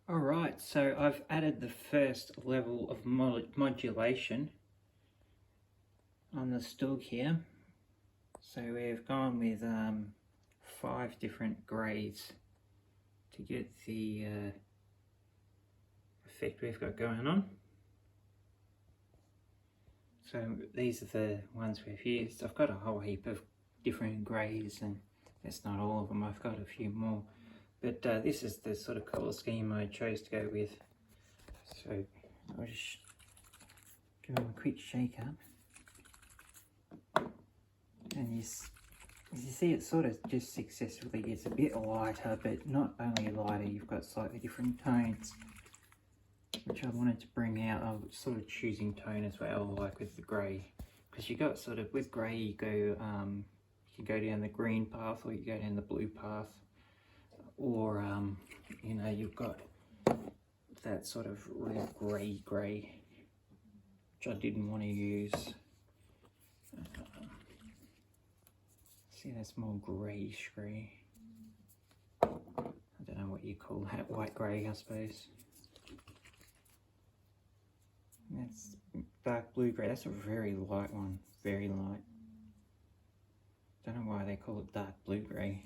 Alright, so I've added the first level of modulation on the Stug here. So we've gone with 5 different grades to get the effect we've got going on. So these are the ones we've used. I've got a whole heap of different grades, and that's not all of them, I've got a few more. But this is the sort of colour scheme I chose to go with. So I'll just give them a quick shake up. And you see it sort of just successfully gets a bit lighter, but not only lighter, you've got slightly different tones, which I wanted to bring out. I was sort of choosing tone as well, like with the grey. Because you got sort of, with grey you go, you can go down the green path or you go down the blue path. Or, you know, you've got that sort of real grey, which I didn't want to use. See, that's more greyish grey. I don't know what you call that, white grey, I suppose. That's dark blue grey. That's a very light one, very light. Don't know why they call it dark blue grey.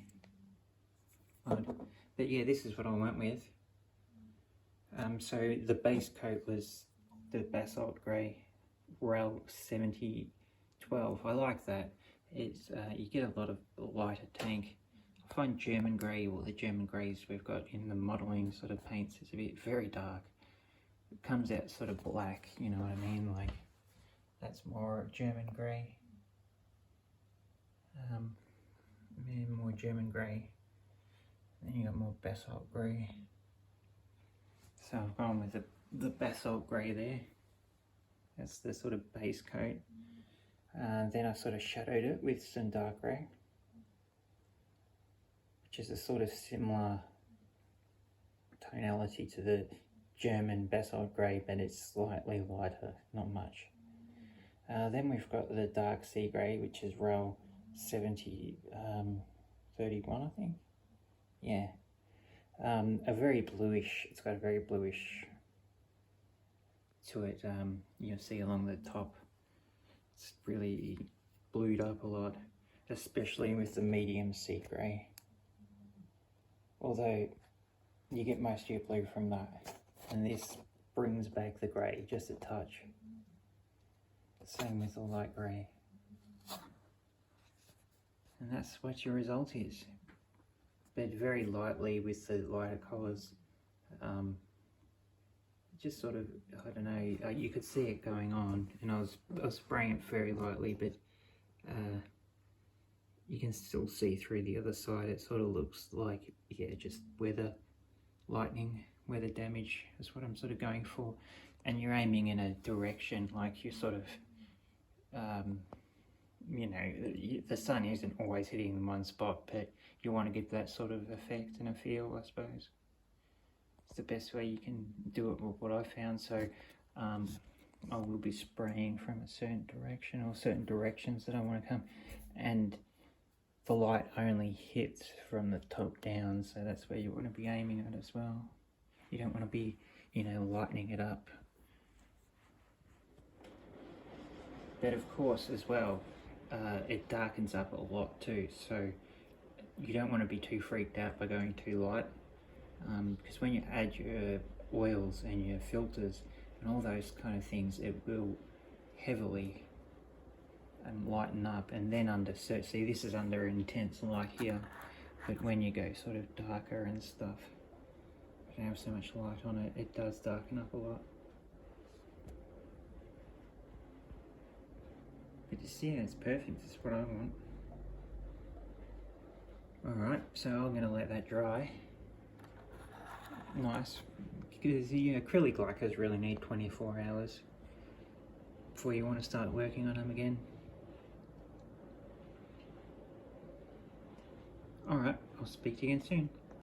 But yeah, this is what I went with. So the base coat was the basalt grey RAL 7012. I like that. It's you get a lot of lighter tank. I find German grey, or the German greys we've got in the modelling sort of paints, is a bit very dark. It comes out sort of black, you know what I mean? Like, that's more German grey. More German grey. Then you got more basalt grey. So I've gone with the basalt grey there. That's the sort of base coat. Then I sort of shadowed it with some dark grey, which is a sort of similar tonality to the German basalt grey, but it's slightly lighter, not much. Then we've got the dark sea grey, which is RAL 7031, I think. Yeah, a very bluish, it's got a very bluish to it. You'll see along the top, it's really blued up a lot, especially with the medium sea grey. Although you get most of your blue from that, and this brings back the grey just a touch. Same with the light grey. And that's what your result is. But very lightly with the lighter colours. Just sort of, I don't know, you could see it going on, and I was spraying it very lightly, but you can still see through the other side. It sort of looks like, yeah, just weather, lightning, weather damage is what I'm sort of going for. And you're aiming in a direction, like you're sort of, you know, the sun isn't always hitting in one spot, but you want to get that sort of effect and a feel, I suppose. It's the best way you can do it with what I found. So I will be spraying from a certain direction, or certain directions that I want to come, and the light only hits from the top down, so that's where you want to be aiming at as well. You don't want to be, you know, lightening it up. But of course as well, it darkens up a lot too, so you don't want to be too freaked out by going too light, because when you add your oils and your filters and all those kind of things, it will heavily lighten up. And then under, so see, this is under intense light here, but when you go sort of darker and stuff, you don't have so much light on it, it does darken up a lot. But just, yeah, it's perfect, it's what I want. Alright, so I'm going to let that dry. Nice, because the acrylic lacquers really need 24 hours before you want to start working on them again. Alright, I'll speak to you again soon.